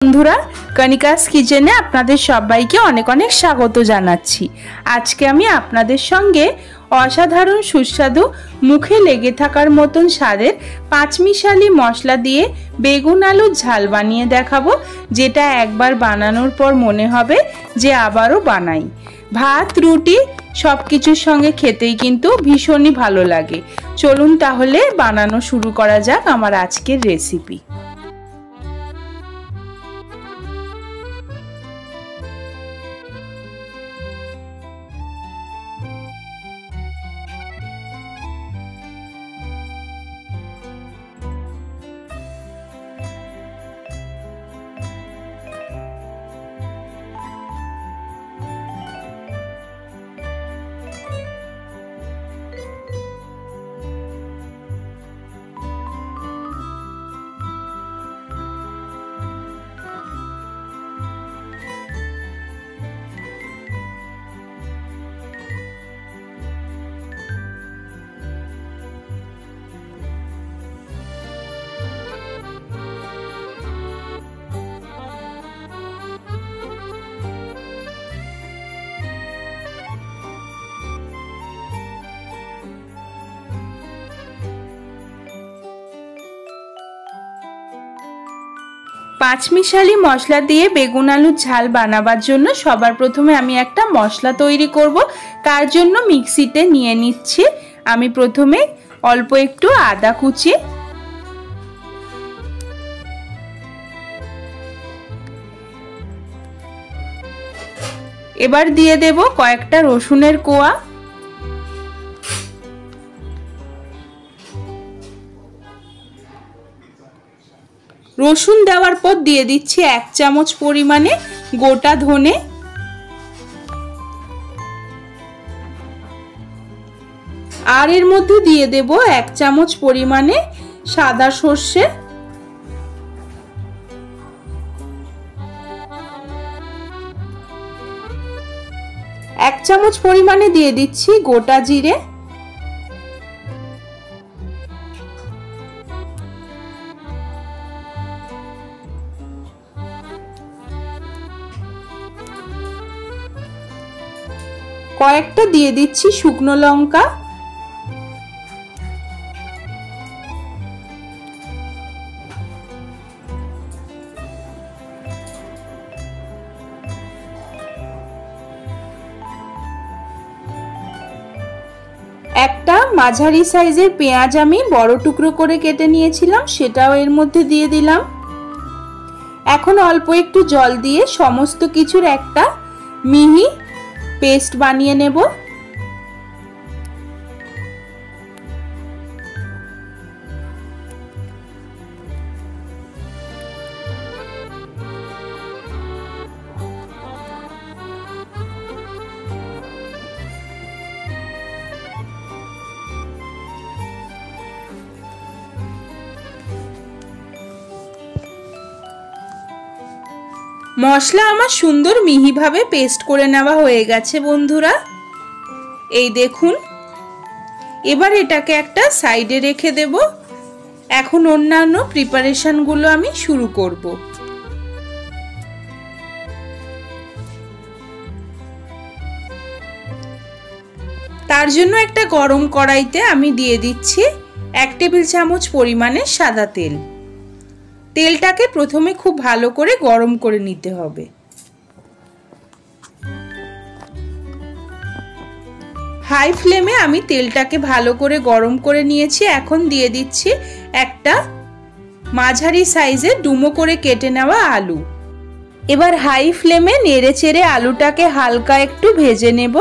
বন্ধুরা, কণিকাস কিচেনে আপনাদের সবাইকে অনেক অনেক স্বাগত জানাচ্ছি। আজকে আমি আপনাদের সঙ্গে অসাধারণ সুস্বাদু মুখে লেগে থাকার মতন স্বাদের পাঁচমিশালি মশলা দিয়ে বেগুন আলুর ঝাল বানিয়ে দেখাবো, যেটা একবার বানানোর পর মনে হবে যে আবারও বানাই। ভাত রুটি সব কিছুর সঙ্গে খেতেই কিন্তু ভীষণই ভালো লাগে। চলুন তাহলে বানানো শুরু করা যাক আমার আজকের রেসিপি। পাঁচমিশালি মশলা দিয়ে বেগুন আলুর ঝাল বানাবার জন্য সবার প্রথমে আমি একটা মশলা তৈরি করব। তার জন্য মিক্সিতে নিয়ে নিচ্ছি আমি প্রথমে অল্প একটু আদা কুচি, এবার দিয়ে দেব কয়েকটা রসুনের কোয়া, রসুন দেওয়ার পর দিয়ে দিচ্ছি 1 চামচ পরিমাণে গোটা ধনে, আর এর মধ্যে দিয়ে দেব 1 চামচ পরিমাণে সাদা সর্ষে, এক চামচ পরিমাণে দিয়ে দিচ্ছি গোটা জিরে, কয়েকটা দিয়ে দিচ্ছি শুকনো লঙ্কা, একটা মাঝারি সাইজের পেঁয়াজ আমি বড় টুকরো করে কেটে নিয়েছিলাম, সেটাও এর মধ্যে দিয়ে দিলাম। এখন অল্প একটু জল দিয়ে সমস্ত কিছুর একটা মিহি পেস্ট বানিয়ে নেব। মশলা আমার সুন্দর মিহিভাবে পেস্ট করে নেওয়া হয়ে গেছে বন্ধুরা, এই দেখুন। এবার এটাকে একটা সাইডে রেখে দেব। এখন অন্যান্য প্রিপারেশনগুলো আমি শুরু করব। তার জন্য একটা গরম কড়াইতে আমি দিয়ে দিচ্ছি 1 টেবিল চামচ পরিমাণে সাদা তেল। তেলটাকে প্রথমে খুব ভালো করে গরম করে নিতে হবে। হাই ফ্লেমে আমি তেলটাকে ভালো করে গরম করে নিয়েছি। এখন দিয়ে দিচ্ছি একটা মাঝারি সাইজের ডুমো করে কেটে নেওয়া আলু। এবার হাই ফ্লেমে নেড়ে চেড়ে আলুটাকে হালকা একটু ভেজে নেব।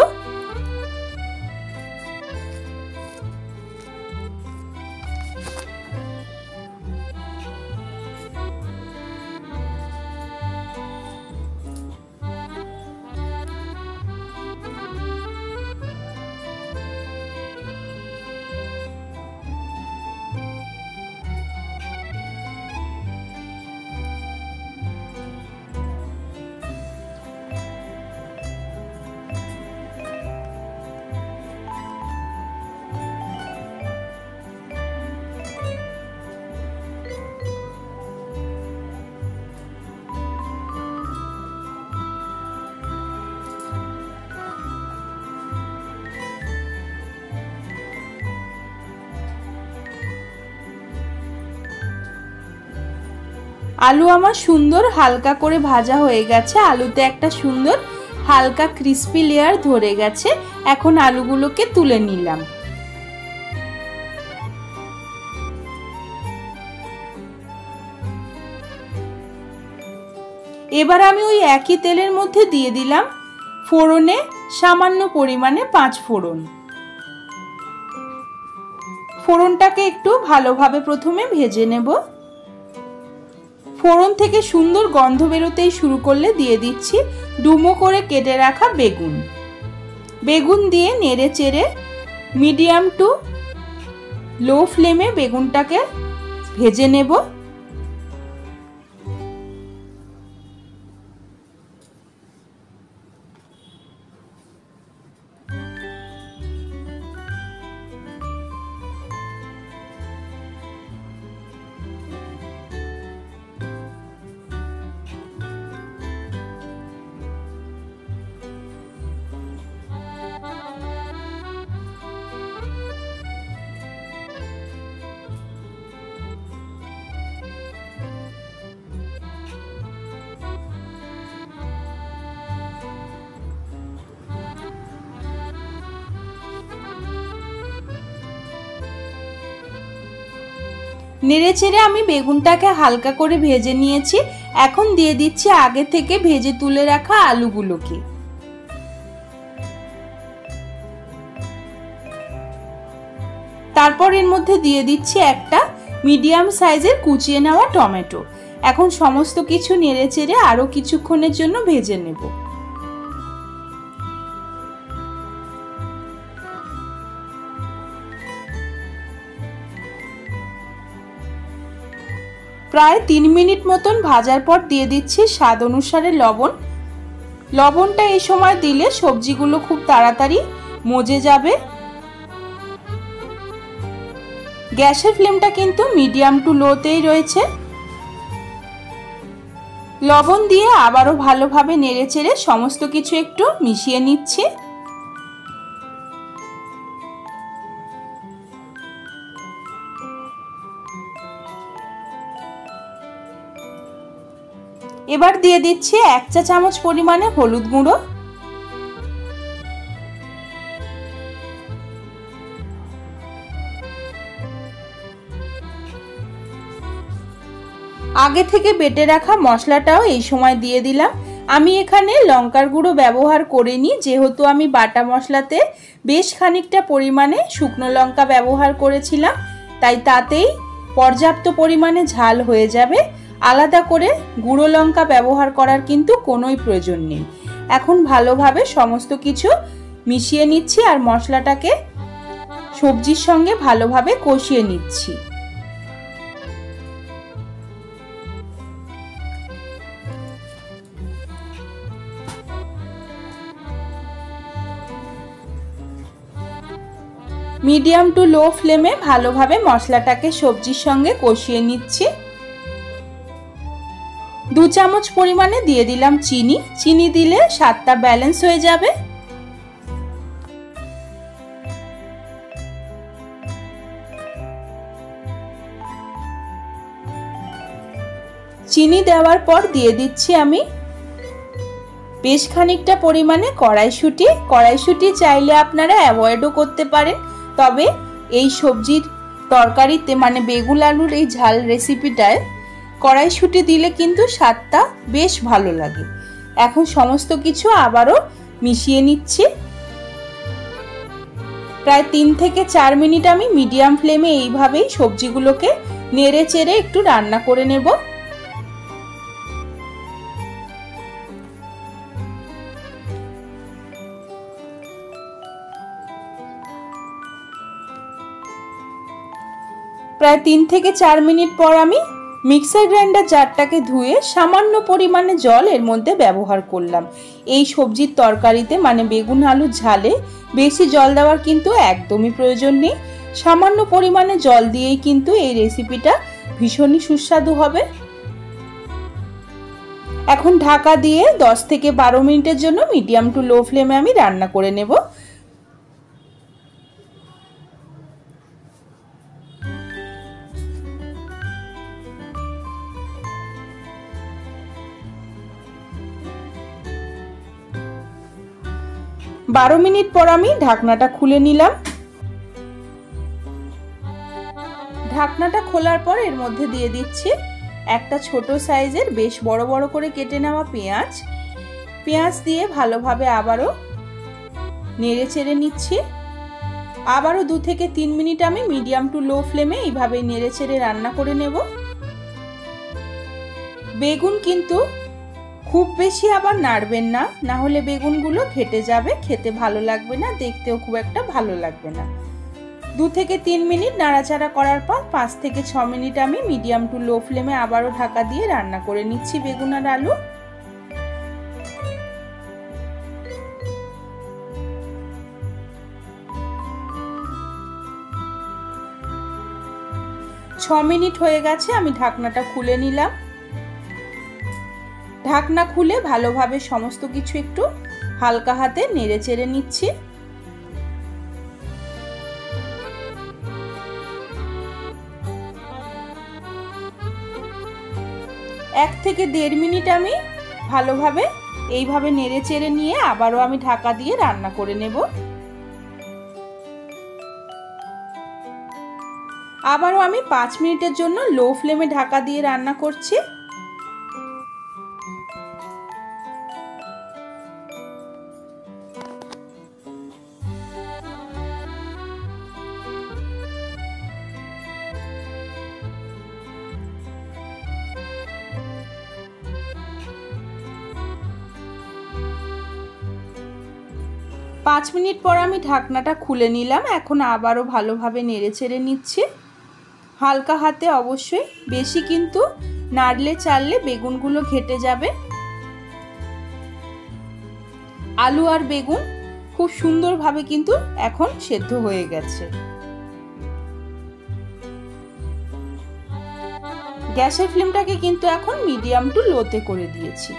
আলু আমার সুন্দর হালকা করে ভাজা হয়ে গেছে। আলুতে একটা সুন্দর হালকা ক্রিস্পি লেয়ার ধরে গেছে। এখন আলুগুলোকে তুলে নিলাম। এবার আমি ওই একই তেলের মধ্যে দিয়ে দিলাম ফোড়নে সামান্য পরিমাণে 5 ফোড়ন। ফোড়নটাকে একটু ভালোভাবে প্রথমে ভেজে নেব। ফোড়ন থেকে সুন্দর গন্ধ বেরোতেই শুরু করলে দিয়ে দিচ্ছি ডুমো করে কেটে রাখা বেগুন। বেগুন দিয়ে নেড়ে চেড়ে মিডিয়াম টু লো ফ্লেমে বেগুনটাকে ভেজে নেব। নেড়েচেড়ে আমি বেগুনটাকে হালকা করে ভেজে নিয়েছি। এখন দিয়ে দিচ্ছি আগে থেকে ভেজে তুলে রাখা আলুগুলোকে। তারপর এর মধ্যে দিয়ে দিচ্ছি একটা মিডিয়াম সাইজের কুচিয়ে নেওয়া টমেটো। এখন সমস্ত কিছু নেড়েচেড়ে আরো কিছুক্ষণের জন্য ভেজে নেব। প্রায় 3 মিনিট মতন ভাজার পর দিয়ে দিচ্ছি স্বাদ অনুসারে লবণ। লবণটা এই সময় দিলে সবজিগুলো খুব তাড়াতাড়ি মজে যাবে। গ্যাসের ফ্লেমটা কিন্তু মিডিয়াম টু লোতেই রয়েছে। লবণ দিয়ে আবারও ভালোভাবে নেড়েচেড়ে সমস্ত কিছু একটু মিশিয়ে নিচ্ছি। এবার দিয়ে দিচ্ছি 1 চা চামচ পরিমাণে হলুদ গুঁড়ো। আগে থেকে বেটে রাখা মশলাটাও এই সময় দিয়ে দিলাম। আমি এখানে লঙ্কার গুঁড়ো ব্যবহার করিনি, যেহেতু আমি বাটা মশলাতে বেশ খানিকটা পরিমাণে শুকনো লঙ্কা ব্যবহার করেছিলাম, তাই তাতেই পর্যাপ্ত পরিমাণে ঝাল হয়ে যাবে। আলাদা করে গুঁড়ো লঙ্কা ব্যবহার করার কিন্তু কোনোই প্রয়োজন নেই। এখন ভালোভাবে সমস্ত কিছু মিশিয়ে নিচ্ছি আর মশলাটাকে সবজির সঙ্গে ভালোভাবে কষিয়ে নিচ্ছি। মিডিয়াম টু লো ফ্লেমে ভালোভাবে মশলাটাকে সবজির সঙ্গে কষিয়ে নিচ্ছি। 2 চামচ পরিমাণে দিয়ে দিলাম চিনি। চিনি দিলে স্বাদটা ব্যালেন্স হয়ে যাবে। চিনি দেওয়ার পর দিয়ে দিচ্ছি আমি বেশ খানিকটা পরিমাণে কড়াইশুঁটি। কড়াইশুঁটি চাইলে আপনারা অ্যাভয়েডও করতে পারেন, তবে এই সবজির তরকারিতে মানে বেগুন আলুর এই ঝাল রেসিপিটায় কড়াইশুঁটি দিলে কিন্তু স্বাদটা বেশ ভালো লাগে। এখন সমস্ত কিছু আবারও মিশিয়ে নিচ্ছি। প্রায় 3 থেকে 4 মিনিট আমি মিডিয়াম ফ্লেমে এইভাবেই সবজিগুলোকে নেড়ে চেড়ে একটু রান্না করে নেব। প্রায় 3 থেকে 4 মিনিট পর আমি মিক্সার গ্রাইন্ডার জারটাকে ধুয়ে সামান্য পরিমাণে জল এর মধ্যে ব্যবহার করলাম। এই সবজির তরকারিতে মানে বেগুন আলুর ঝালে বেশি জল দেওয়ার কিন্তু একদমই প্রয়োজন নেই। সামান্য পরিমাণে জল দিয়েই কিন্তু এই রেসিপিটা ভীষণই সুস্বাদু হবে। এখন ঢাকা দিয়ে 10 থেকে 12 মিনিটের জন্য মিডিয়াম টু লো ফ্লেমে আমি রান্না করে নেব। 12 মিনিট পর আমি ঢাকনাটা খুলে নিলাম। ঢাকনাটা খোলার পর এর মধ্যে দিয়ে দিচ্ছি একটা ছোট সাইজের বেশ বড় বড় করে কেটে নেওয়া পেঁয়াজ। পেঁয়াজ দিয়ে ভালোভাবে আবারও নেড়ে চেড়ে নিচ্ছি। আবারও 2 থেকে 3 মিনিট আমি মিডিয়াম টু লো ফ্লেমে এইভাবে নেড়ে চেড়ে রান্না করে নেব। বেগুন কিন্তু খুব বেশি আবার নাড়বেন না, না হলে বেগুনগুলো ঘেটে যাবে, খেতে ভালো লাগবে না, দেখতেও খুব একটা ভালো লাগবে না। 2 থেকে 3 মিনিট নাড়াচাড়া করার পর 5 থেকে 6 মিনিট আমি মিডিয়াম টু লো ফ্লেমে আবারও ঢাকা দিয়ে রান্না করে নিচ্ছি বেগুন আর আলু। ছ মিনিট হয়ে গেছে, আমি ঢাকনাটা খুলে নিলাম। ঢাকনা খুলে ভালোভাবে সমস্ত কিছু একটু হালকা হাতে নেড়ে চেড়ে নিচ্ছি। 1 থেকে 1.5 মিনিট আমি ভালোভাবে এইভাবে নেড়ে চেড়ে নিয়ে আবারও আমি ঢাকা দিয়ে রান্না করে নেব। আবারও আমি 5 মিনিটের জন্য লো ফ্লেমে ঢাকা দিয়ে রান্না করছি। পাঁচ মিনিট পর আমি ঢাকনাটা খুলে নিলাম। এখন আবারও ভালোভাবে নেড়ে চেড়ে নিচ্ছি হালকা হাতে, অবশ্যই বেশি কিন্তু নাড়লে চাড়লে বেগুনগুলো ঘেটে যাবে। আলু আর বেগুন খুব সুন্দরভাবে কিন্তু এখন সেদ্ধ হয়ে গেছে। গ্যাসের ফ্লেমটাকে কিন্তু এখন মিডিয়াম টু লোতে করে দিয়েছি।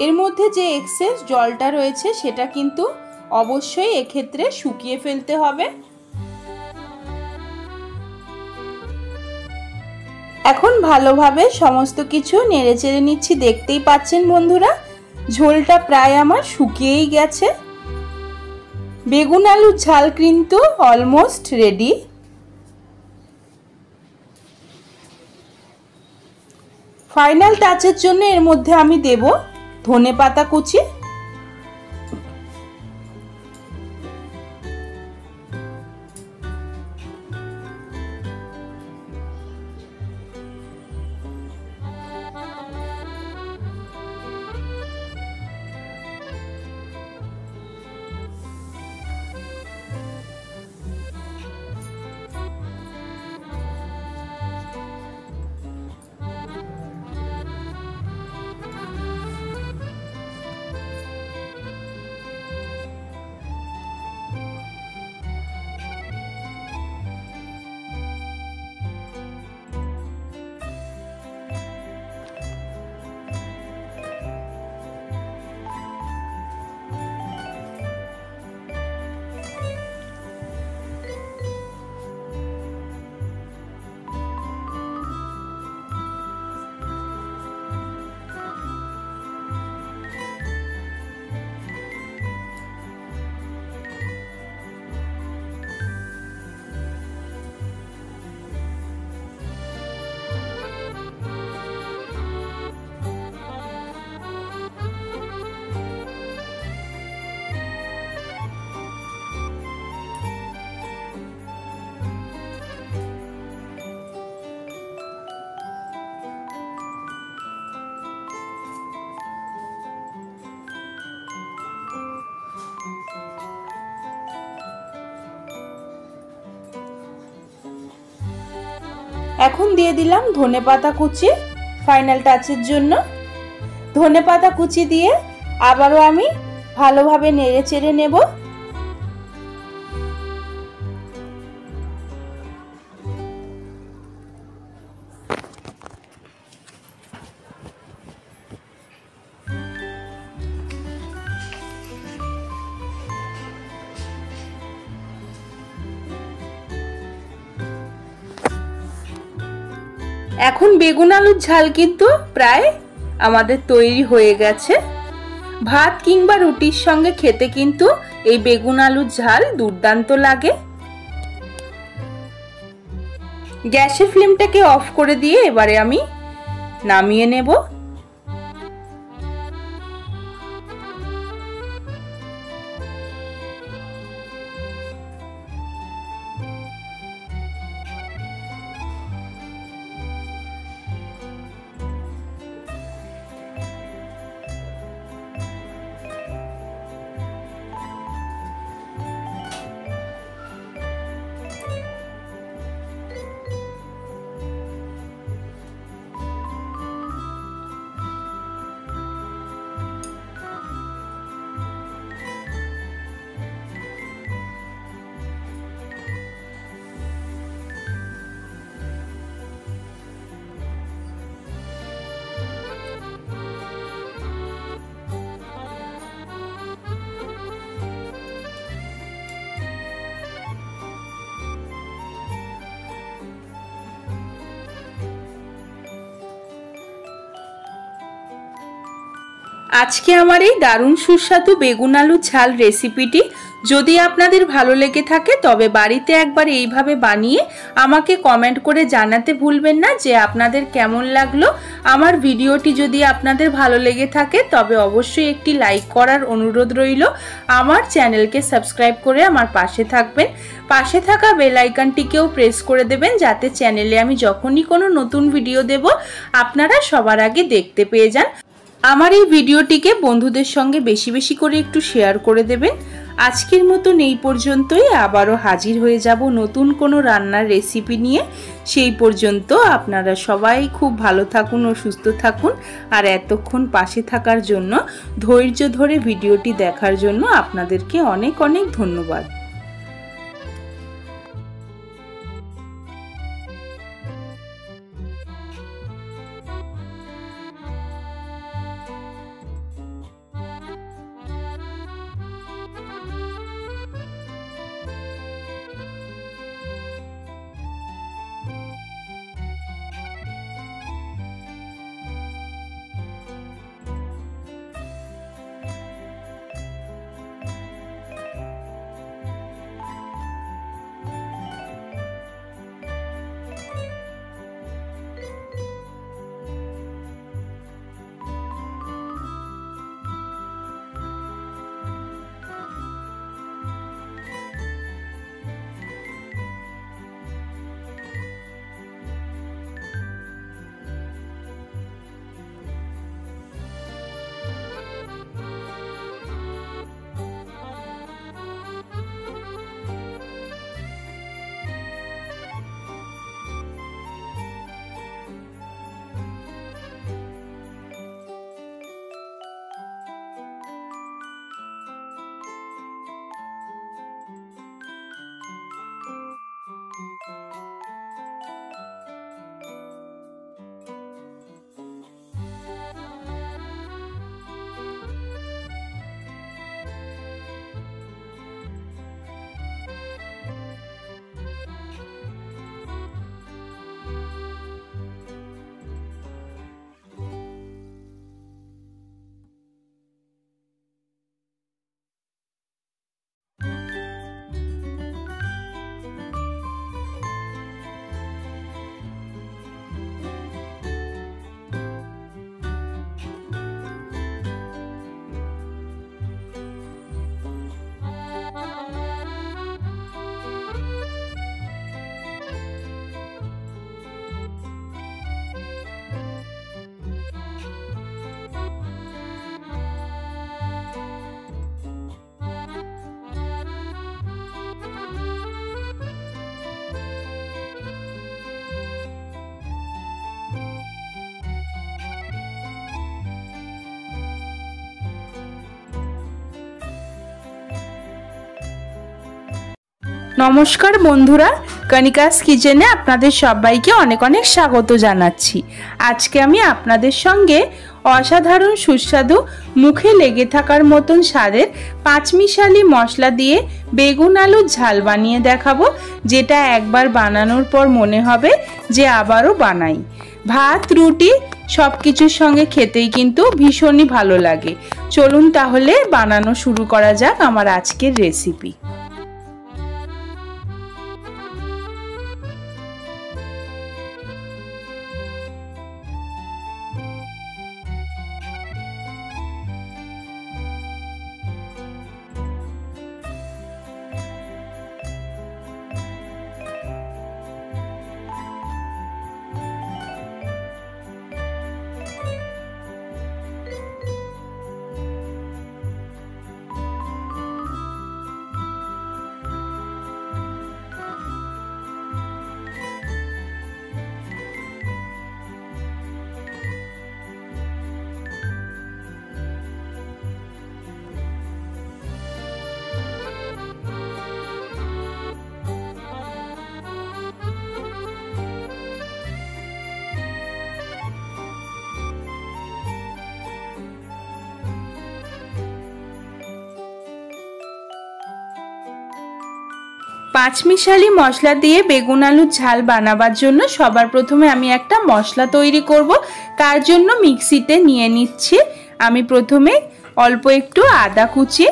এর মধ্যে যে এক্সেস জলটা রয়েছে সেটা কিন্তু অবশ্যই এক্ষেত্রে শুকিয়ে ফেলতে হবে। এখন ভালোভাবে সমস্ত কিছু নেড়েচেড়ে নিচ্ছি। দেখতেই পাচ্ছেন বন্ধুরা, ঝোলটা প্রায় আমার শুকিয়েই গেছে। বেগুন আলুর ঝাল কিন্তু অলমোস্ট রেডি। ফাইনাল টাচের জন্য এর মধ্যে আমি দেব ধনেপাতা কুচি। এখন দিয়ে দিলাম ধনেপাতা কুচি ফাইনাল টাচের জন্য। ধনেপাতা কুচি দিয়ে আবারও আমি ভালোভাবে নেড়ে চেড়ে নেব। এখন বেগুন আলুর ঝাল কিন্তু প্রায় আমাদের তৈরি হয়ে গেছে। ভাত কিংবা রুটির সঙ্গে খেতে কিন্তু এই বেগুন আলুর ঝাল দুর্দান্ত লাগে। গ্যাসের ফ্লেমটাকে অফ করে দিয়ে এবারে আমি নামিয়ে নেব। আজকে আমার এই দারুণ সুস্বাদু বেগুন আলু ঝাল রেসিপিটি যদি আপনাদের ভালো লেগে থাকে তবে বাড়িতে একবার এইভাবে বানিয়ে আমাকে কমেন্ট করে জানাতে ভুলবেন না যে আপনাদের কেমন লাগলো। আমার ভিডিওটি যদি আপনাদের ভালো লেগে থাকে তবে অবশ্যই একটি লাইক করার অনুরোধ রইল। আমার চ্যানেলকে সাবস্ক্রাইব করে আমার পাশে থাকবেন। পাশে থাকা বেল আইকনটিকেও প্রেস করে দেবেন যাতে চ্যানেলে আমি যখনই কোনো নতুন ভিডিও দেব আপনারা সবার আগে দেখতে পেয়ে যান। আমার এই ভিডিওটিকে বন্ধুদের সঙ্গে বেশি বেশি করে একটু শেয়ার করে দেবেন। আজকের মতন এই পর্যন্তই, আবারও হাজির হয়ে যাব নতুন কোনো রান্নার রেসিপি নিয়ে। সেই পর্যন্ত আপনারা সবাই খুব ভালো থাকুন ও সুস্থ থাকুন। আর এতক্ষণ পাশে থাকার জন্য, ধৈর্য ধরে ভিডিওটি দেখার জন্য আপনাদেরকে অনেক অনেক ধন্যবাদ। নমস্কার বন্ধুরা, কণিকাস কিচেনে আপনাদের সবাইকে অনেক অনেক স্বাগত জানাচ্ছি। আজকে আমি আপনাদের সঙ্গে অসাধারণ সুস্বাদু মুখে লেগে থাকার মতন স্বাদের পাঁচমিশালি মশলা দিয়ে বেগুন আলুর ঝাল বানিয়ে দেখাবো, যেটা একবার বানানোর পর মনে হবে যে আবারও বানাই। ভাত রুটি সব কিছুর সঙ্গে খেতেই কিন্তু ভীষণই ভালো লাগে। চলুন তাহলে বানানো শুরু করা যাক আমার আজকের রেসিপি। পাঁচমিশালি মশলা দিয়ে বেগুন আলুর ঝাল বানাবার জন্য সবার প্রথমে আমি একটা মশলা তৈরি করব। তার জন্য মিক্সিতে নিয়ে নিচ্ছি আমি প্রথমে অল্প একটু আদা কুচি,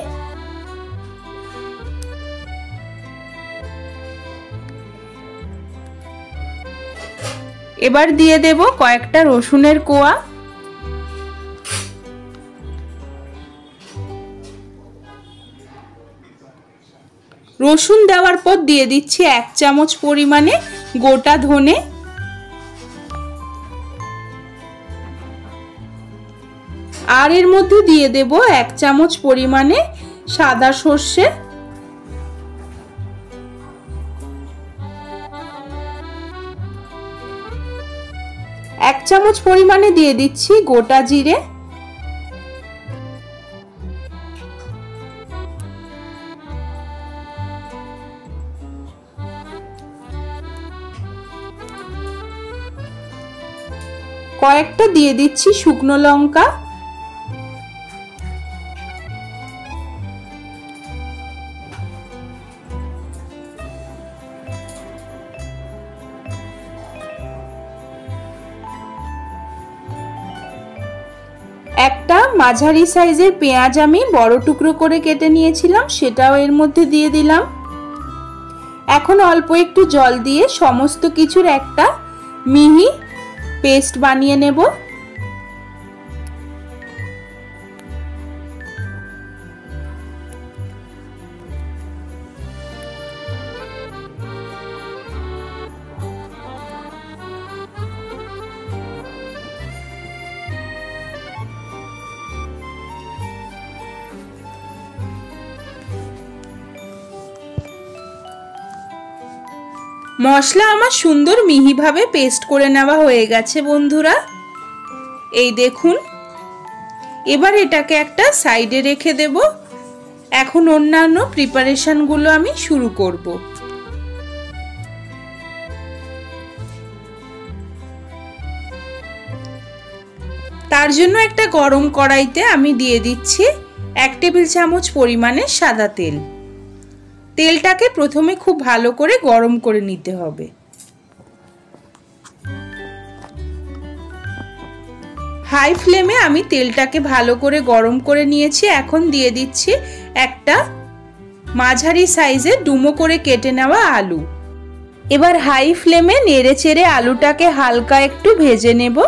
এবার দিয়ে দেব কয়েকটা রসুনের কোয়া, রসুন দেওয়ার পর দিয়ে দিচ্ছি 1 চামচ পরিমাণে গোটা ধনে, আর এর মধ্যে দিয়ে দেব 1 চামচ পরিমাণে সাদা সর্ষে, এক চামচ পরিমাণে দিয়ে দিচ্ছি গোটা জিরে, কয়েকটা দিয়ে দিচ্ছি শুকনো লঙ্কা, একটা মাঝারি সাইজের পেঁয়াজ আমি বড় টুকরো করে কেটে নিয়েছিলাম, সেটাও এর মধ্যে দিয়ে দিলাম। এখন অল্প একটু জল দিয়ে সমস্ত কিছুর একটা মিহি পেস্ট বানিয়ে নেব। মশলা আমার সুন্দর মিহিভাবে পেস্ট করে নেওয়া হয়ে গেছে বন্ধুরা, এই দেখুন। এবার এটাকে একটা সাইডে রেখে দেব। এখন অন্যান্য প্রিপারেশনগুলো আমি শুরু করব। তার জন্য একটা গরম কড়াইতে আমি দিয়ে দিচ্ছি 1 টেবিল চামচ পরিমাণে সাদা তেল। তেলটাকে প্রথমে খুব ভালো করে গরম করে নিতে হবে। হাই ফ্লেমে আমি তেলটাকে ভালো করে গরম করে নিয়েছি। এখন দিয়ে দিচ্ছি একটা মাঝারি সাইজের ডুমো করে কেটে নেওয়া আলু। এবার হাই ফ্লেমে নেড়ে চেড়ে আলুটাকে হালকা একটু ভেজে নেব।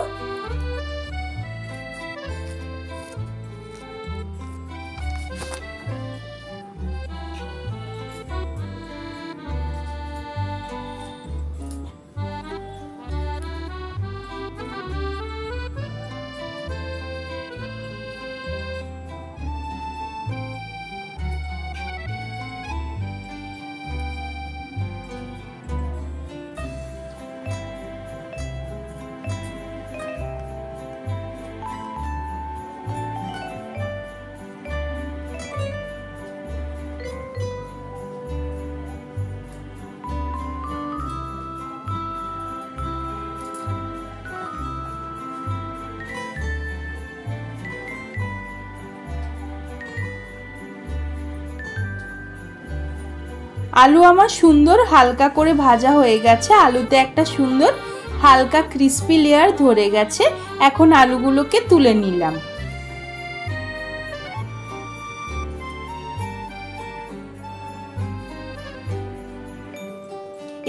আলু আমার সুন্দর হালকা করে ভাজা হয়ে গেছে। আলুতে একটা সুন্দর হালকা ক্রিস্পি লেয়ার ধরে গেছে। এখন আলুগুলোকে তুলে নিলাম।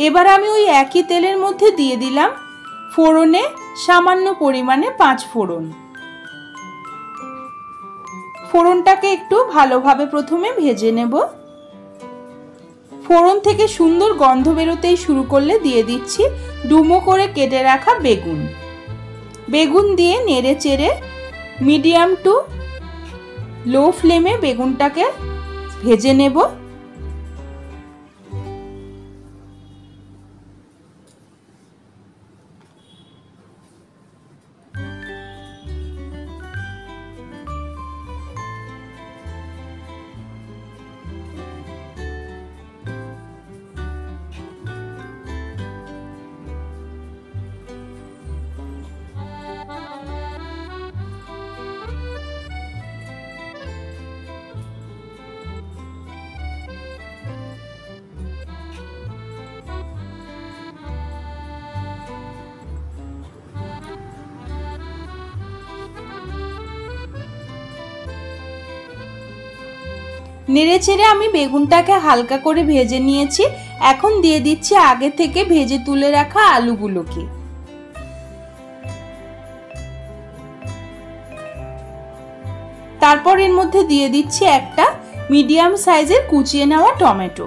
এবার আমি ওই একই তেলের মধ্যে দিয়ে দিলাম ফোড়নে সামান্য পরিমাণে 5 ফোড়ন। ফোড়নটাকে একটু ভালোভাবে প্রথমে ভেজে নেব। ফোড়ন থেকে সুন্দর গন্ধ বেরোতেই শুরু করলে দিয়ে দিচ্ছি ডুমো করে কেটে রাখা বেগুন। বেগুন দিয়ে নেড়ে চেড়ে মিডিয়াম টু লো ফ্লেমে বেগুনটাকে ভেজে নেব। নেড়েচেড়ে আমি বেগুনটাকে হালকা করে ভেজে নিয়েছি। এখন দিয়ে দিচ্ছি আগে থেকে ভেজে তুলে রাখা আলুগুলোকে। তারপর এর মধ্যে দিয়ে দিচ্ছি একটা মিডিয়াম সাইজের কুচিয়ে নেওয়া টমেটো।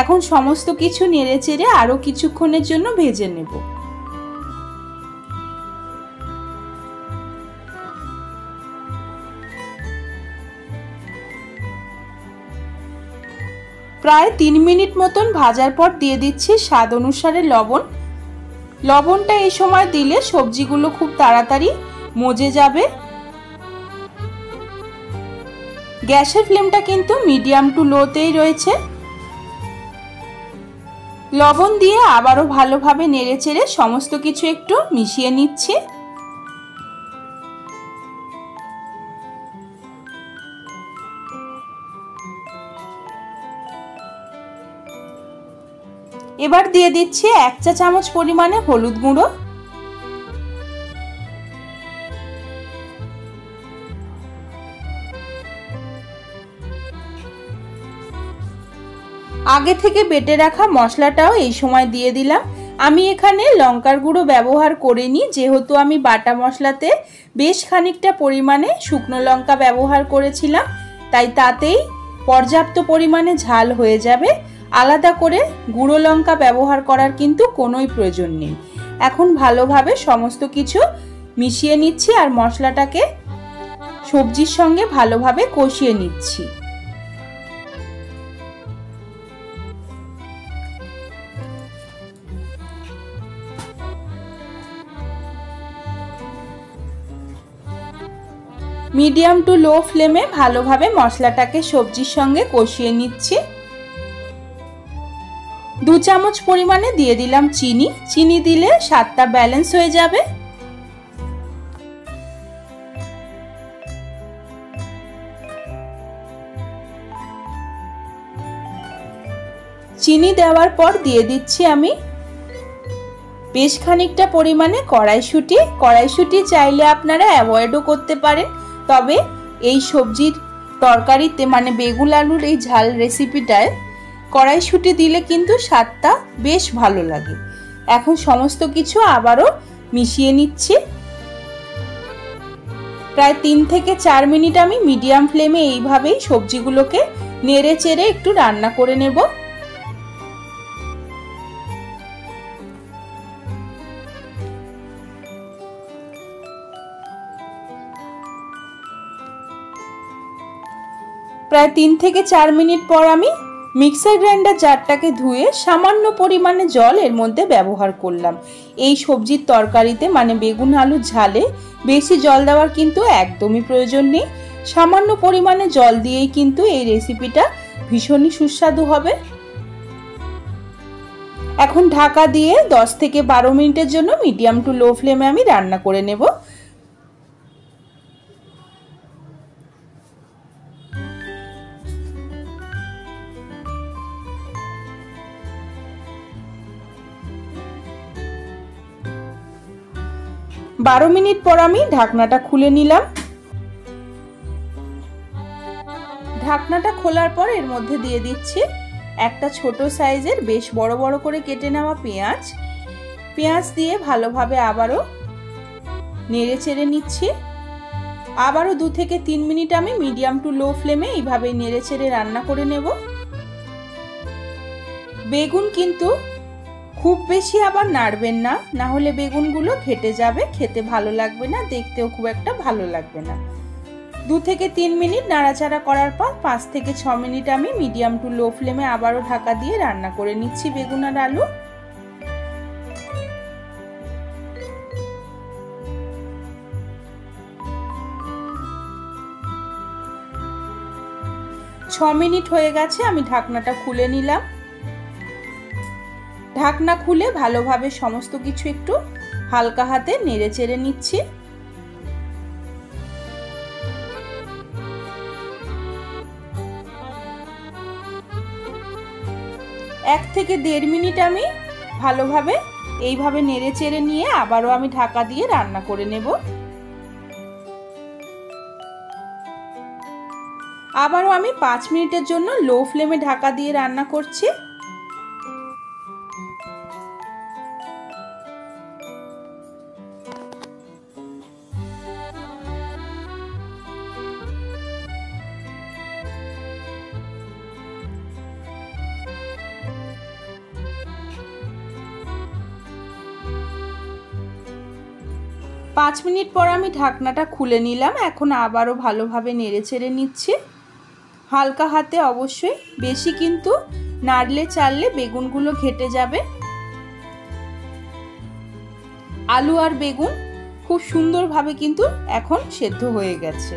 এখন সমস্ত কিছু নেড়েচেড়ে আরো কিছুক্ষণের জন্য ভেজে নেব। প্রায় 3 মিনিট মতন ভাজার পর দিয়ে দিচ্ছি স্বাদ অনুসারে লবণ। লবণটা এই সময় দিলে সবজিগুলো খুব তাড়াতাড়ি মজে যাবে। গ্যাসের ফ্লেমটা কিন্তু মিডিয়াম টু লোতেই রয়েছে। লবণ দিয়ে আবারও ভালোভাবে নেড়েচেড়ে সমস্ত কিছু একটু মিশিয়ে নিচ্ছি। এবার দিয়ে দিচ্ছি 1 চা চামচ পরিমাণে হলুদ গুঁড়ো। আগে থেকে বেটে রাখা মশলাটাও এই সময় দিয়ে দিলাম। আমি এখানে লঙ্কার গুঁড়ো ব্যবহার করিনি, যেহেতু আমি বাটা মশলাতে বেশ খানিকটা পরিমাণে শুকনো লঙ্কা ব্যবহার করেছিলাম, তাই তাতেই পর্যাপ্ত পরিমাণে ঝাল হয়ে যাবে। আলাদা করে গুঁড়ো লঙ্কা ব্যবহার করার কিন্তু কোনোই প্রয়োজন নেই। এখন ভালোভাবে সমস্ত কিছু মিশিয়ে নিচ্ছি আর মশলাটাকে সবজির সঙ্গে ভালোভাবে কষিয়ে নিচ্ছি। মিডিয়াম টু লো ফ্লেমে ভালোভাবে মশলাটাকে সবজির সঙ্গে কষিয়ে নিচ্ছি। 2 চামচ পরিমাণে দিয়ে দিলাম চিনি। চিনি দিলে স্বাদটা ব্যালেন্স হয়ে যাবে। চিনি দেওয়ার পর দিয়ে দিচ্ছি আমি বেশ খানিকটা পরিমাণে কড়াইশুঁটি। কড়াইশুঁটি চাইলে আপনারা অ্যাভয়েডও করতে পারেন, তবে এই সবজির তরকারিতে মানে বেগুন আলুর এই ঝাল রেসিপিটায় কড়াইশুঁটি দিলে কিন্তু স্বাদটা বেশ ভালো লাগে। এখন সমস্ত কিছু আবারও মিশিয়ে নিচ্ছি। প্রায় 3 থেকে 4 মিনিট আমি মিডিয়াম ফ্লেমে এইভাবেই সবজিগুলোকে নেড়ে চেড়ে একটু রান্না করে নেব। প্রায় 3 থেকে 4 মিনিট পর আমি মিক্সার গ্রাইন্ডার জারটাকে ধুয়ে সামান্য পরিমাণে জল এর মধ্যে ব্যবহার করলাম। এই সবজির তরকারিতে মানে বেগুন আলুর ঝালে বেশি জল দেওয়ার কিন্তু একদমই প্রয়োজন নেই। সামান্য পরিমাণে জল দিয়েই কিন্তু এই রেসিপিটা ভীষণই সুস্বাদু হবে। এখন ঢাকা দিয়ে 10 থেকে 12 মিনিটের জন্য মিডিয়াম টু লো ফ্লেমে আমি রান্না করে নেব। 12 মিনিট পর আমি ঢাকনাটা খুলে নিলাম। ঢাকনাটা খোলার পর এর মধ্যে দিয়ে দিচ্ছি একটা ছোট সাইজের বেশ বড় বড় করে কেটে নেওয়া পেঁয়াজ। পেঁয়াজ দিয়ে ভালোভাবে আবারও নেড়ে চেড়ে নিচ্ছি। আবারও 2 থেকে 3 মিনিট আমি মিডিয়াম টু লো ফ্লেমে এইভাবে নেড়ে চেড়ে রান্না করে নেব। বেগুন কিন্তু খুব বেশি আবার নাড়বেন না, না হলে বেগুনগুলো ঘেটে যাবে, খেতে ভালো লাগবে না, দেখতেও খুব একটা ভালো লাগবে না। 2 থেকে 3 মিনিট নাড়াচাড়া করার পর 5 থেকে 6 মিনিট আমি মিডিয়াম টু লো ফ্লেমে আবারও ঢাকা দিয়ে রান্না করে নিচ্ছি বেগুন আর আলু। ছ মিনিট হয়ে গেছে, আমি ঢাকনাটা খুলে নিলাম। ঢাকনা খুলে ভালোভাবে সমস্ত কিছু একটু হালকা হাতে নেড়ে চেড়ে নিচ্ছি। 1 থেকে 1.5 মিনিট আমি ভালোভাবে এইভাবে নেড়ে চেড়ে নিয়ে আবারও আমি ঢাকা দিয়ে রান্না করে নেব। আবারও আমি 5 মিনিটের জন্য লো ফ্লেমে ঢাকা দিয়ে রান্না করছি। পাঁচ মিনিট পর আমি ঢাকনাটা খুলে নিলাম। এখন আবারও ভালোভাবে নেড়ে চেড়ে নিচ্ছি হালকা হাতে, অবশ্যই বেশি কিন্তু নাড়লে চাড়লে বেগুনগুলো ঘেটে যাবে। আলু আর বেগুন খুব সুন্দরভাবে কিন্তু এখন সেদ্ধ হয়ে গেছে।